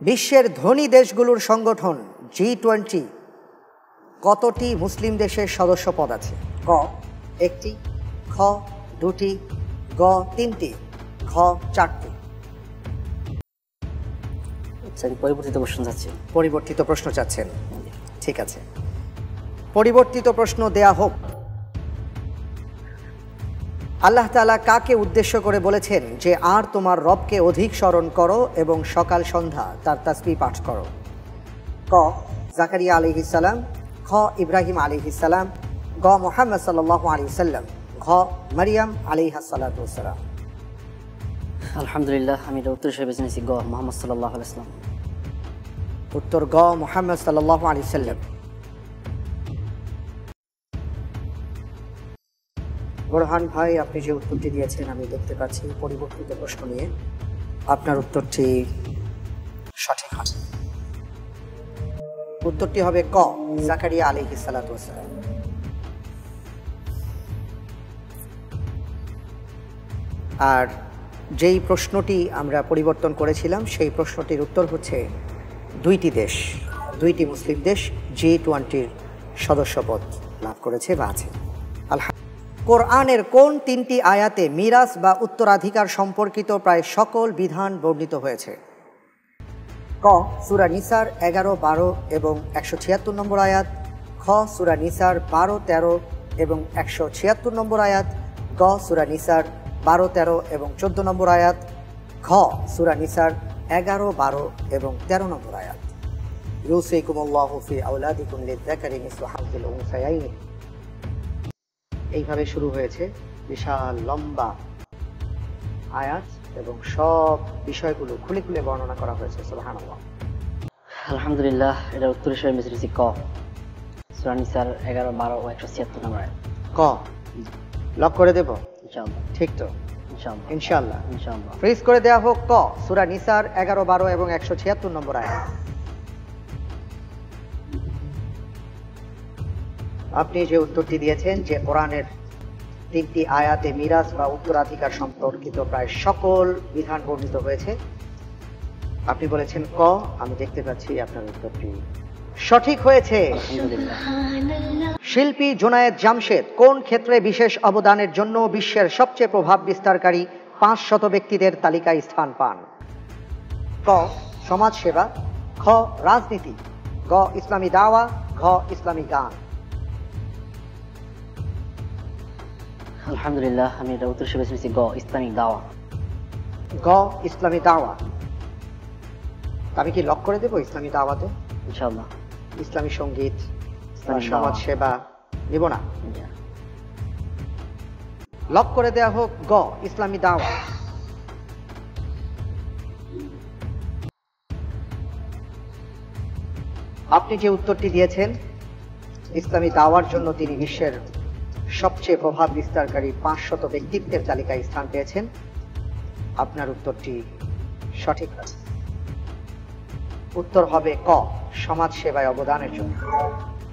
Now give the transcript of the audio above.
বিশ্বের ধনী দেশগুলোর সংগঠন G20 কতটি মুসলিম দেশের সদস্য পদ আছে? ক 1টি, খ 2টি, গ 3টি, খ 4টি। পরিবর্তিত প্রশ্ন চাচ্ছি। পরিবর্তিত প্রশ্ন চাচ্ছেন, ঠিক আছে, পরিবর্তিত প্রশ্ন দেয়া হোক। আল্লাহ তাআলা কাকে উদ্দেশ্য করে বলেছেন যে আর তোমার রবকে অধিক স্মরণ করো এবং সকাল সন্ধ্যা তার তাসবিহ পাঠ করো? ক জাকারিয়া আলাইহিস সালাম, খ ইব্রাহিম আলাইহিস সালাম, গ মুহাম্মদ সাল্লাল্লাহু আলাইহি ওয়াসাল্লাম, ঘ মারিয়াম আলাইহা সালাতু ওয়াসসালাম। আলহামদুলিল্লাহ, আমি এটা উত্তর হিসেবে বেছে নিয়েছি গ মুহাম্মদ সাল্লাল্লাহু আলাইহি ওয়াসাল্লাম। উত্তর গ মুহাম্মদ সাল্লাল্লাহু আলাইহি ওয়াসাল্লাম। বোরহান ভাই, আপনি যে উত্তরটি দিয়েছেন আমি দেখতে পাচ্ছি পরিবর্তিত প্রশ্ন নিয়ে আপনার উত্তরটি সঠিক হবে। উত্তরটি হবে ক জাকারিয়া আলাইহিস সালাতু ওয়াসসালাম। আর যেই প্রশ্নটি আমরা পরিবর্তন করেছিলাম সেই প্রশ্নটির উত্তর হচ্ছে 2টি দেশ, 2টি মুসলিম দেশ G20-র সদস্যপদ লাভ করেছে বা আছে। কোরআনের কোন 3টি আয়াতে মিরাস বা উত্তরাধিকার সম্পর্কিত প্রায় সকল বিধান বর্ণিত হয়েছে? ক সূরা নিসার 11, 12 এবং 176 নম্বর আয়াত, খ সূরা নিসার 12, 13 এবং 176 নম্বর আয়াত, গ সূরা নিসার 12, 13 এবং 14 নম্বর আয়াত, ঘ সূরা নিসার 11, 12 এবং 13 নম্বর আয়াত। ইউসিকুমুল্লাহু ফি আওলাদিকুম লিয-যাকারি মিসলু হাযযিল উনসায়াইন। এইভাবে শুরু হয়েছে বিশাল লম্বা আয়াত এবং সব বিষয়গুলো খুলে খুলে বর্ণনা করা হয়েছে। সুবহানাল্লাহ। আলহামদুলিল্লাহ, এটা উত্তর হিসেবে বেছে নিয়েছি ক সূরা নিসার 11, 12 ও 176 নম্বর আয়াত। ক লক করে দেব ইনশাআল্লাহ। ঠিক তো? ইনশাআল্লাহ ইনশাআল্লাহ। ইনশাআল্লাহ। ফ্রিজ করে দেয়া হোক ক সূরা নিসার 11, 12 এবং 176 নম্বর আয়াত। আপনি যে উত্তরটি দিয়েছেন যে কোরআনের 3টি আয়াতে মিরাস বা উত্তরাধিকার সম্পর্কিত প্রায় সকল বিধান বর্ণিত হয়েছে, আপনি বলেছেন ক। আমি দেখতে পাচ্ছি আপনার উত্তরটি সঠিক হয়েছে। শিল্পী জুনায়েদ জামশেদ কোন ক্ষেত্রে বিশেষ অবদানের জন্য বিশ্বের সবচেয়ে প্রভাব বিস্তারকারী 500 ব্যক্তিদের তালিকায় স্থান পান? ক সমাজ সেবা, খ রাজনীতি, গ ইসলামী দাওয়া, ঘ ইসলামী গান। আলহামদুলিল্লাহ, আমি এটা উত্তর হিসেবে বেছে নিয়েছি গ ইসলামিক দাওয়া। গ ইসলামী দাওয়া। আমি কি লক করে দেব ইসলামী দাওয়াতে? ইনশাআল্লাহ। ইসলামী সঙ্গীত, সমাজ সেবা নিব না? লক করে দেয়া হোক গ ইসলামী দাওয়া। আপনি যে উত্তরটি দিয়েছেন ইসলামী দাওয়ার জন্য তিনি বিশ্বের সবচেয়ে প্রভাব বিস্তারকারী 500 ব্যক্তিত্বের তালিকায় স্থান পেয়েছেন, আপনার উত্তরটি সঠিক আছে। উত্তর হবে ক সমাজ সেবায় অবদানের জন্য।